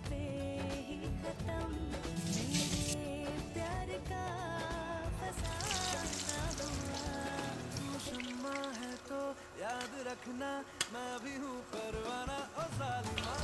पे ही खत्म, मेरे प्यार का फसाना हुआ। तू शम्मा है तो याद रखना, मैं भी हूँ परवाना ओ जालिमा।